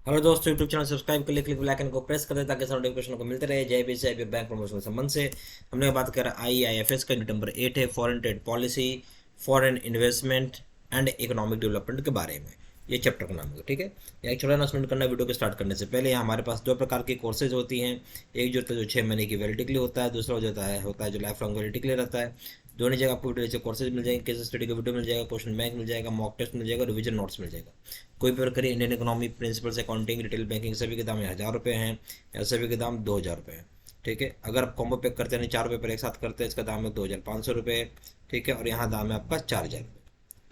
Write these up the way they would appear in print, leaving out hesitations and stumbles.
Hello दोस्तों, YouTube channel subscribe कर लिए क्लिक बेल आइकन को प्रेस कर दे ताकि सारे नोटिफिकेशन को मिलते रहे। जय बैंक प्रमोशन के संबंध से हमने बात करा IIFS का नंबर 8 है, foreign trade policy, foreign investment and economic development के बारे में। ये चैप्टर का नाम है, ठीक है। यहाँ एक छोटा अनाउंसमेंट करना वीडियो को स्टार्ट करने से पहले। यहाँ हमारे पास दो प्रकार की कोर्सेज होती हैं। एक जो होता है जो 6 महीने की वैलिडिटी के लिए होता है, दूसरा जो होता है जो लाइफ लॉन्ग वैलिडिटी के लिए रहता है। दोनों जगह आपको वीडियो से कोर्सेज मिल जाएंगे, केस स्टडी का वीडियो मिल जाएगा, क्वेश्चन बैंक मिल जाएगा, मॉक टेस्ट मिल जाएगा, रिवीजन नोट्स मिल जाएगा। कोई पेपर करिए, Indian economy, principles, accounting, retail banking, सभी के दाम 1000 रुपये हैं या सभी के दाम 2000 रुपये हैं, ठीक है। अगर आप कॉम्बो पैक करते हैं, 4 पेपर एक साथ करते हैं, इसका दाम है 2500 रुपये, ठीक है। और यहाँ दाम है आपका 4000 रुपये,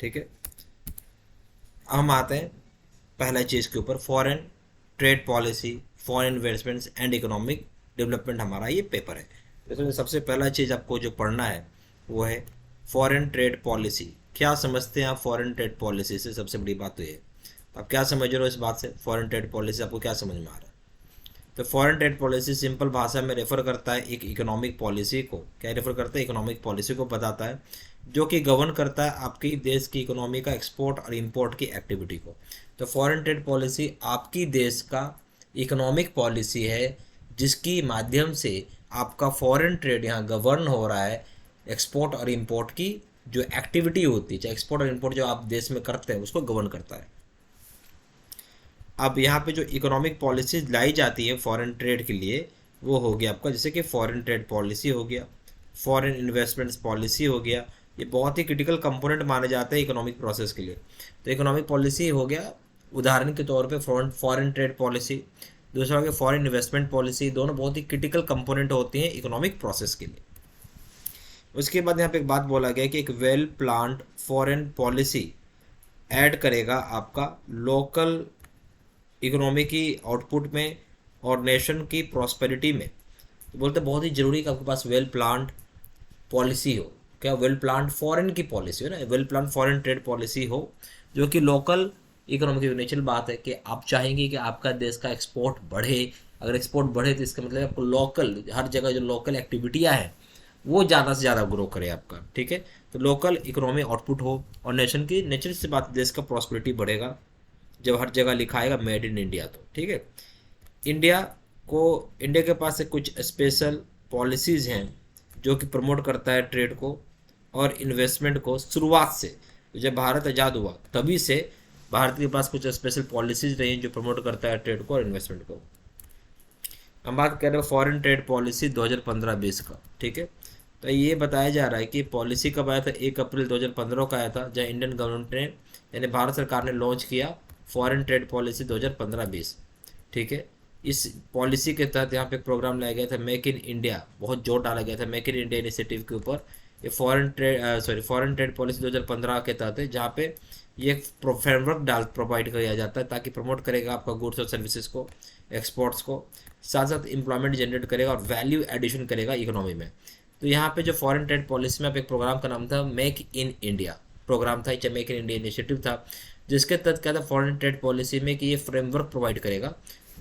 ठीक है। हम आते हैं पहला चीज़ के ऊपर, foreign trade policy, foreign investments and economic development, हमारा ये पेपर है। इसमें सबसे पहला चीज़ आपको जो पढ़ना है वो है फॉरेन ट्रेड पॉलिसी। क्या समझते हैं आप फॉरेन ट्रेड पॉलिसी से? सबसे बड़ी बात तो ये, आप क्या समझ रहे हो इस बात से? फॉरेन ट्रेड पॉलिसी आपको क्या समझ में आ रहा है? तो फॉरेन ट्रेड पॉलिसी सिंपल भाषा में रेफर करता है एक इकोनॉमिक पॉलिसी को। क्या रेफर करता है? इकोनॉमिक पॉलिसी को बताता है जो कि गवर्न करता है आपकी देश की इकोनॉमी का एक्सपोर्ट और इंपोर्ट की एक्टिविटी को। तो फॉरेन ट्रेड पॉलिसी आपकी देश का इकोनॉमिक पॉलिसी है जिसकी माध्यम से आपका फॉरेन ट्रेड यहाँ गवर्न हो रहा है। एक्सपोर्ट और इंपोर्ट की जो एक्टिविटी होती है, चाहे एक्सपोर्ट और इंपोर्ट जो आप देश में करते हैं, उसको गवर्न करता है। अब यहाँ पे जो इकोनॉमिक पॉलिसीज लाई जाती है फॉरेन ट्रेड के लिए, वो हो गया आपका जैसे कि फॉरेन ट्रेड पॉलिसी हो गया, फॉरेन इन्वेस्टमेंट्स पॉलिसी हो गया। ये बहुत ही क्रिटिकल कंपोनेंट माने जाते हैं इकोनॉमिक प्रोसेस के लिए। तो इकोनॉमिक पॉलिसी हो गया उदाहरण के तौर पे फॉरेन ट्रेड पॉलिसी, दूसरा हो गया फॉरेन इन्वेस्टमेंट पॉलिसी। दोनों बहुत ही क्रिटिकल कंपोनेंट होती हैं इकोनॉमिक प्रोसेस के लिए। उसके बाद यहाँ पे एक बात बोला गया कि एक well planned foreign policy add करेगा आपका लोकल इकोनॉमी की आउटपुट में और नेशन की प्रॉस्पेरिटी में। तो बोलते बहुत ही जरूरी कि आपके पास वेल प्लान्ड पॉलिसी हो। क्या? वेल प्लान्ड फॉरेन की पॉलिसी हो ना, well planned foreign trade policy हो जो कि लोकल इकोनॉमी की। नेचुरल बात है कि आप चाहेंगे कि आपका देश का एक्सपोर्ट बढ़े। अगर एक्सपोर्ट बढ़े तो इसका मतलब आपको लोकल, हर जगह जो लोकल एक्टिविटियाँ हैं वो ज़्यादा से ज़्यादा ग्रो करे आपका, ठीक है। तो लोकल इकोनॉमी आउटपुट हो और नेशन की, नेचुरल सी बात, देश का प्रॉस्पेरिटी बढ़ेगा जब हर जगह लिखा आएगा मेड इन इंडिया। तो ठीक है, इंडिया को, इंडिया के पास से कुछ स्पेशल पॉलिसीज़ हैं जो कि प्रमोट करता है ट्रेड को और इन्वेस्टमेंट को। शुरुआत से जब भारत आज़ाद हुआ तभी से भारत के पास कुछ स्पेशल पॉलिसीज रही हैं जो प्रमोट करता है ट्रेड को और इन्वेस्टमेंट को। हम बात कर रहे हैं फॉरेन ट्रेड पॉलिसी 2015-20 का, ठीक है। तो ये बताया जा रहा है कि पॉलिसी कब आया था? 1 अप्रैल 2015 का आया था, जहाँ इंडियन गवर्नमेंट ने, यानी भारत सरकार ने लॉन्च किया फॉरेन ट्रेड पॉलिसी 2015-20, ठीक है। इस पॉलिसी के तहत यहाँ पे एक प्रोग्राम लाया गया था मेक इन इंडिया, बहुत जोर डाला गया था मेक इन इंडिया इनिशिएटिव के ऊपर। ये फॉरेन ट्रेड पॉलिसी 2015 के तहत है, जहाँ पे ये फ्रेमवर्क प्रोवाइड किया जाता है ताकि प्रमोट करेगा आपका गुड्स और सर्विसेज को, एक्सपोर्ट्स को, साथ साथ एम्प्लॉयमेंट जनरेट करेगा और वैल्यू एडिशन करेगा इकोनॉमी में। तो यहाँ पे जो फॉरेन ट्रेड पॉलिसी में आप एक प्रोग्राम का नाम था मेक इन इंडिया प्रोग्राम था, चाहे मेक इन इंडिया इनिशिएटिव था, जिसके तहत क्या था फॉरेन ट्रेड पॉलिसी में कि ये फ्रेमवर्क प्रोवाइड करेगा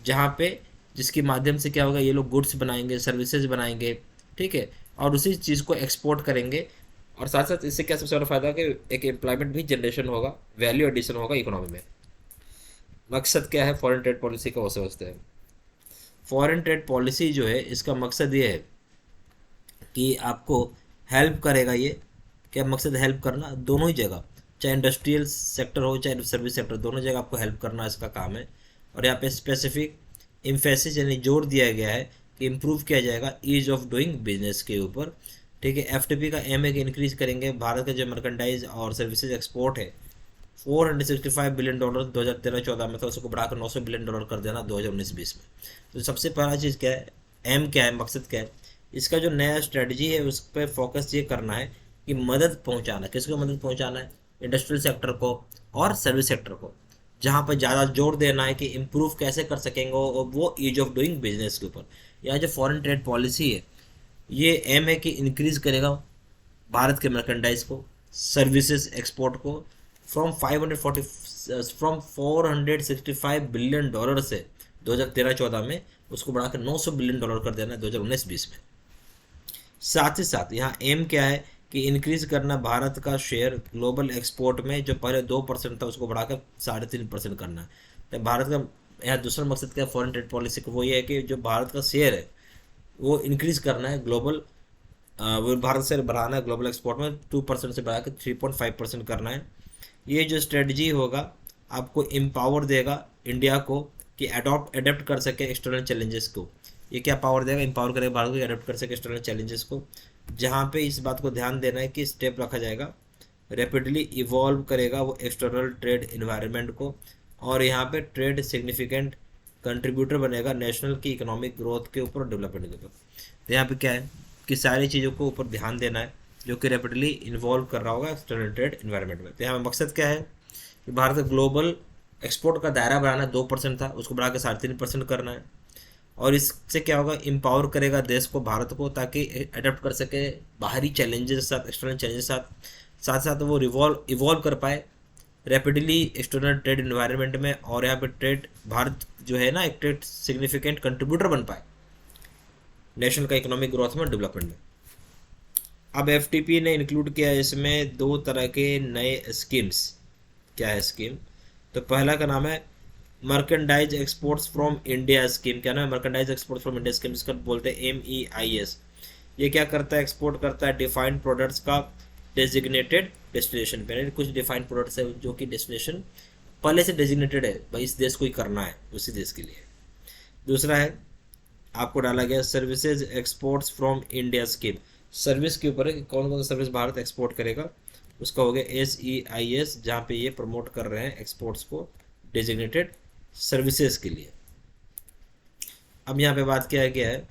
जहाँ पे, जिसके माध्यम से क्या होगा, ये लोग गुड्स बनाएंगे, सर्विसेज बनाएंगे, ठीक है, और उसी चीज़ को एक्सपोर्ट करेंगे। और साथ साथ इससे क्या सबसे बड़ा फायदा कि एक एम्प्लॉयमेंट भी जनरेशन होगा, वैल्यू एडिशन होगा इकोनॉमी में। मकसद क्या है फॉरेन ट्रेड पॉलिसी का, वो समझते हैं। फॉरेन ट्रेड पॉलिसी जो है इसका मकसद ये है कि आपको हेल्प करेगा। ये क्या मकसद? हेल्प करना दोनों ही जगह, चाहे इंडस्ट्रियल सेक्टर हो चाहे सर्विस सेक्टर, दोनों जगह आपको हेल्प करना इसका काम है। और यहाँ पे स्पेसिफिक इम्फेसिस यानी जोर दिया गया है कि इम्प्रूव किया जाएगा ईज ऑफ डूइंग बिजनेस के ऊपर, ठीक है। एफटीपी का एम है कि इंक्रीज करेंगे भारत का जो मर्केंटाइज और सर्विसेज एक्सपोर्ट है, $465 बिलियन 2013-14 में था, उसको बढ़ाकर $900 बिलियन कर देना 2019-20 में। तो सबसे पहला चीज़ क्या है, एम क्या है, मकसद क्या है इसका? जो नया स्ट्रेटजी है उस पर फोकस ये करना है कि मदद पहुंचाना। किसको मदद पहुंचाना है? इंडस्ट्रियल सेक्टर को और सर्विस सेक्टर को, जहाँ पर ज़्यादा जोर देना है कि इम्प्रूव कैसे कर सकेंगे और वो ईज ऑफ डूइंग बिजनेस के ऊपर। यहाँ जो फॉरेन ट्रेड पॉलिसी है ये एम है कि इंक्रीज करेगा भारत के मर्केंडाइज को, सर्विसेज एक्सपोर्ट को, फ्रॉम $465 बिलियन से 2013-14 में उसको बढ़ाकर $900 बिलियन कर देना है 2019-20 में। साथ ही साथ यहाँ एम क्या है कि इंक्रीज करना भारत का शेयर ग्लोबल एक्सपोर्ट में, जो पहले 2% था उसको बढ़ाकर 3.5% करना है। तो भारत का यहाँ दूसरा मकसद क्या है फॉरेन ट्रेड पॉलिसी का, वो ये है कि जो भारत का शेयर है वो इंक्रीज करना है ग्लोबल, वो भारत से बढ़ाना है ग्लोबल एक्सपोर्ट में 2% से बढ़ा के 3.5% करना है। ये जो स्ट्रेटजी होगा आपको एम्पावर देगा इंडिया को कि अडेप्ट कर सके एक्सटर्नल चैलेंजेस को। ये क्या पावर देगा, एम्पावर करेगा भारत को अडेप्ट कर सके एक्सटर्नल चैलेंजेस को, जहाँ पे इस बात को ध्यान देना है कि स्टेप रखा जाएगा, रैपिडली इवॉल्व करेगा वो एक्सटर्नल ट्रेड इन्वायरमेंट को, और यहाँ पे ट्रेड सिग्निफिकेंट कंट्रीब्यूटर बनेगा नेशनल की इकोनॉमिक ग्रोथ के ऊपर, डेवलपमेंट के ऊपर। तो यहाँ पे क्या है कि सारी चीज़ों को ऊपर ध्यान देना है जो कि रैपिडली इन्वॉल्व कर रहा होगा एक्सटर्नल ट्रेड इन्वायरमेंट में। तो यहाँ मकसद क्या है कि भारत का ग्लोबल एक्सपोर्ट का दायरा बढ़ाना 2% था, उसको बढ़ा के 3.5% करना है। और इससे क्या होगा, एम्पावर करेगा देश को, भारत को, ताकि अडेप्ट कर सके बाहरी चैलेंजेस के साथ, एक्सटर्नल चैलेंजेस के साथ, साथ साथ वो इवॉल्व कर पाए रैपिडली एक्सटर्नल ट्रेड इन्वायरमेंट में, और यहाँ पे ट्रेड भारत जो है ना एक ट्रेड सिग्निफिकेंट कंट्रीब्यूटर बन पाए नेशनल का इकोनॉमिक ग्रोथ में, डेवलपमेंट में। अब एफटीपी ने इंक्लूड किया है इसमें 2 तरह के नए स्कीम्स। क्या है स्कीम, तो पहला का नाम है merchandise exports from India scheme. क्या नाम है, merchandise exports from India scheme, इसका बोलते हैं MEIS। ये क्या करता है, एक्सपोर्ट करता है डिफाइंड प्रोडक्ट्स का डेजिग्नेटेड डेस्टिनेशन पे, कुछ डिफाइंड प्रोडक्ट्स है जो कि डेस्टिनेशन पहले से डेजिग्नेटेड है, भाई इस देश को ही करना है, उसी देश के लिए। दूसरा है आपको डाला गया services exports from India scheme, service के ऊपर है कि कौन कौन सा सर्विस भारत एक्सपोर्ट करेगा, उसका हो गया SEIS, जहाँ पे ये प्रमोट कर रहे हैं एक्सपोर्ट्स को डेजिग्नेटेड सर्विसेज के लिए। अब यहाँ पे बात क्या है, क्या है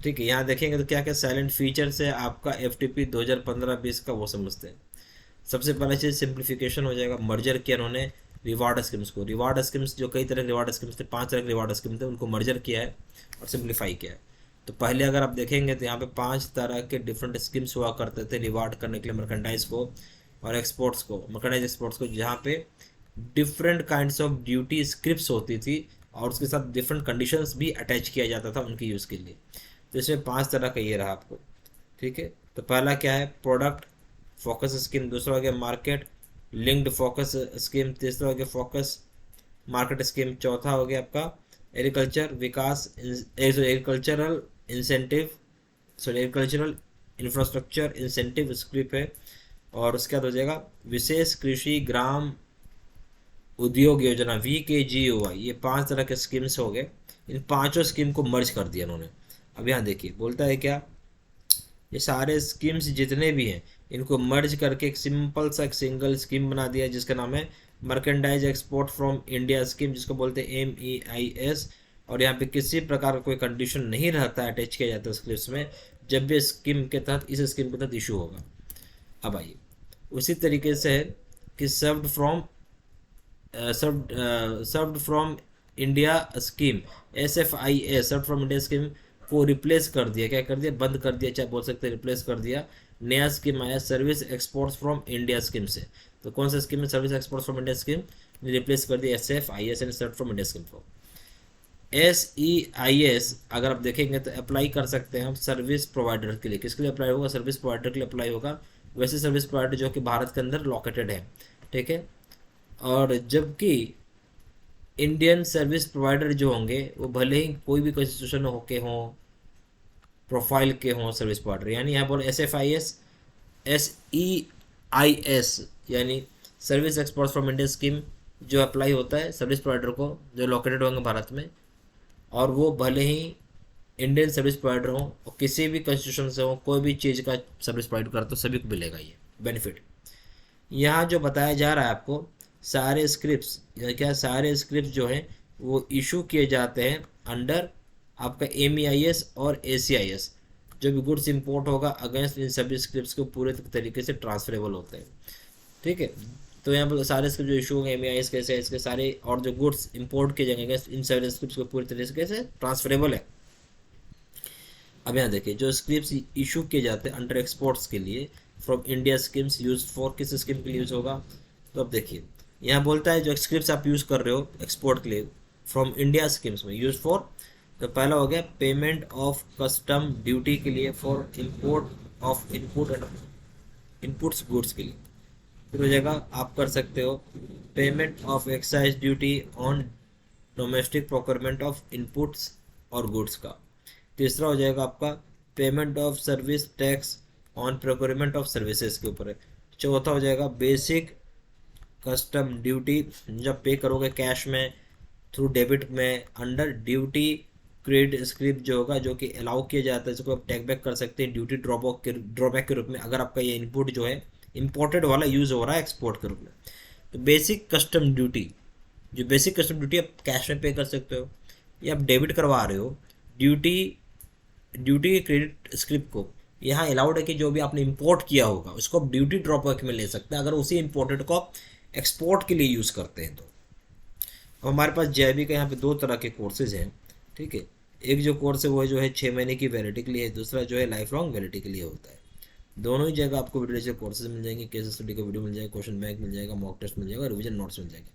ठीक है, यहाँ देखेंगे तो क्या क्या साइलेंट फीचर्स है आपका FTP 2015-20 का, वो समझते हैं। सबसे पहला चीज़ सिंप्लीफिकेशन हो जाएगा, मर्जर किया उन्होंने रिवार्ड स्कीम्स को, रिवार्ड स्कीम्स जो कई तरह के रिवार्ड स्कीम्स थे, 5 तरह के रिवार्ड स्कीम थे, उनको मर्जर किया है और सिंप्लीफाई किया है। तो पहले अगर आप देखेंगे तो यहाँ पे 5 तरह के डिफरेंट स्कीम्स हुआ करते थे रिवार्ड करने के लिए मर्केंडाइज को और एक्सपोर्ट्स को, मर्केंडाइज एक्सपोर्ट्स को, जहाँ पे different kinds of duty scripts होती थी और उसके साथ डिफरेंट कंडीशंस भी अटैच किया जाता था उनके यूज़ के लिए। तो इसमें 5 तरह का ये रहा आपको, ठीक है। तो पहला क्या है, प्रोडक्ट फोकस स्कीम, दूसरा हो गया मार्केट लिंक्ड फोकस स्कीम, तीसरा हो गया फोकस मार्केट स्कीम, चौथा हो गया आपका एग्रीकल्चर विकास agricultural incentive agricultural infrastructure incentive scheme है, और उसके बाद हो जाएगा विशेष कृषि ग्राम उद्योग योजना VKGOY। ये 5 तरह के स्कीम्स हो गए, इन पांचों स्कीम को मर्ज कर दिया उन्होंने। अब यहाँ देखिए बोलता है क्या, ये सारे स्कीम्स जितने भी हैं इनको मर्ज करके एक सिंपल सा एक सिंगल स्कीम बना दिया जिसका नाम है merchandise export from India scheme, जिसको बोलते हैं MEIS। और यहाँ पे किसी प्रकार का कोई कंडीशन नहीं रहता है अटैच किया जाता है स्क्रिप्ट में, जब भी स्कीम के तहत इस स्कीम के तहत इशू होगा। अब आइए उसी तरीके से है कि served from India scheme SFIA, served from India scheme को रिप्लेस कर दिया, क्या कर दिया, बंद कर दिया, चाहे बोल सकते हैं रिप्लेस कर दिया। नया स्कीम आया service exports from India scheme से। तो कौन सा स्कीम है, service exports from India scheme ने रिप्लेस कर दिया SFIS and served from India scheme को। SEIS अगर आप देखेंगे तो अप्लाई कर सकते हैं हम सर्विस प्रोवाइडर के लिए, किसके लिए अप्लाई होगा, सर्विस प्रोवाइडर के लिए अप्लाई होगा, वैसे सर्विस प्रोवाइडर जो कि भारत के अंदर लोकेटेड है, ठीक है। और जबकि इंडियन सर्विस प्रोवाइडर जो होंगे वो भले ही कोई भी कॉन्स्टिट्यूशन होके हों, प्रोफाइल के हों सर्विस प्रोवाइडर, यानी यहाँ बोलो SFIS SEIS यानी service exports from India scheme जो अप्लाई होता है सर्विस प्रोवाइडर को जो लोकेटेड होंगे भारत में, और वो भले ही इंडियन सर्विस प्रोवाइडर हो और किसी भी कॉन्स्टिट्यूशन से हो, कोई भी चीज़ का सर्विस प्रोवाइड करते हो, सभी को मिलेगा ये बेनिफिट। यहाँ जो बताया जा रहा है आपको, सारे स्क्रिप्ट्स क्या, सारे स्क्रिप्ट्स जो हैं वो इशू किए जाते हैं अंडर आपका MEIS और ACIS। जो भी गुड्स इंपोर्ट होगा अगेंस्ट इन सभी स्क्रिप्ट्स को पूरे तरीके से ट्रांसफरेबल होते हैं, ठीक है। तो यहाँ पर सारे स्क्रिप्ट जो इशू होंगे MEIS के ACIS के सारे, और जो गुड्स इंपोर्ट किए जाएंगे अगेंस्ट इन सभी स्क्रिप्ट्स को पूरी तरीके से ट्रांसफरेबल है। अब यहाँ देखिए जो स्क्रिप्ट्स इशू किए जाते हैं अंडर एक्सपोर्ट्स के लिए from India schemes use for, किस स्कीम के लिए यूज होगा, तो अब देखिए यहाँ बोलता है जो स्क्रिप्ट्स आप यूज़ कर रहे हो एक्सपोर्ट के लिए फ्रॉम इंडिया स्कीम्स में यूज फॉर, तो पहला हो गया पेमेंट ऑफ कस्टम ड्यूटी के लिए for import of inputs goods के लिए। फिर हो जाएगा आप कर सकते हो payment of excise duty on domestic procurement of inputs और गुड्स का। तीसरा हो जाएगा आपका payment of service tax on procurement of services के ऊपर है। चौथा हो जाएगा बेसिक कस्टम ड्यूटी, जब पे करोगे कैश में थ्रू डेबिट में अंडर ड्यूटी क्रेडिट स्क्रिप्ट जो होगा, जो कि अलाउ किया जाता है, इसको आप टेक बैक कर सकते हैं ड्यूटी ड्रॉबैक के रूप में, अगर आपका ये इनपुट जो है इंपोर्टेड वाला यूज़ हो रहा है एक्सपोर्ट के रूप में। तो बेसिक कस्टम ड्यूटी, जो बेसिक कस्टम ड्यूटी आप कैश में पे कर सकते हो या आप डेबिट करवा रहे हो, ड्यूटी ड्यूटी क्रेडिट स्क्रिप्ट को यहाँ अलाउड है कि जो भी आपने इंपोर्ट किया होगा उसको आप ड्यूटी ड्रॉबैक में ले सकते हैं अगर उसी इंपोर्टेड को आप एक्सपोर्ट के लिए यूज़ करते हैं तो। अब हमारे पास जेआईबी का यहाँ पे दो तरह के कोर्सेज हैं, ठीक है। एक जो कोर्स है वो जो है 6 महीने की वैलिडिटी के लिए है, दूसरा जो है लाइफ लॉन्ग वैलिडिटी के लिए होता है। दोनों ही जगह आपको वीडियो लेक्चर कोर्सेज मिल जाएंगे, केस स्टडी का वीडियो मिल जाएगा, क्वेश्चन बैंक मिल जाएगा, मॉक टेस्ट मिल जाएगा, रिविजन नोट्स मिल जाएंगे।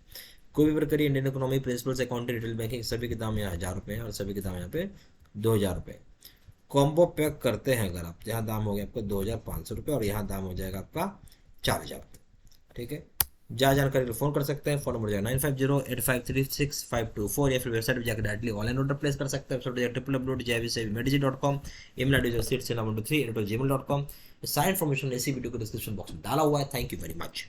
कोई भी प्रकार Indian economy principles accounting retail banking सभी के दाम यहाँ 1000 रुपये हैं और सभी के दाम यहाँ पे 2000 रुपये। कॉम्बो पैक करते हैं अगर आप, यहाँ दाम हो गया आपका 2500 रुपये और यहाँ दाम हो जाएगा आपका 4000 रुपये, ठीक है। जहाँ जानकारी फ़ोन कर सकते हैं, फ़ोन नंबर जो है 9508536524 या फिर वेबसाइट पर जाकर डायरेक्टली ऑनलाइन ऑर्डर प्लेस कर सकते हैं। वेबसाइट www.jivsavmedicine.com, email ID जो seats123@gmail.com। सारी इन्फॉर्मेशन इसी वीडियो को डिस्क्रिप्शन बॉक्स में डाला हुआ है। Thank you very much.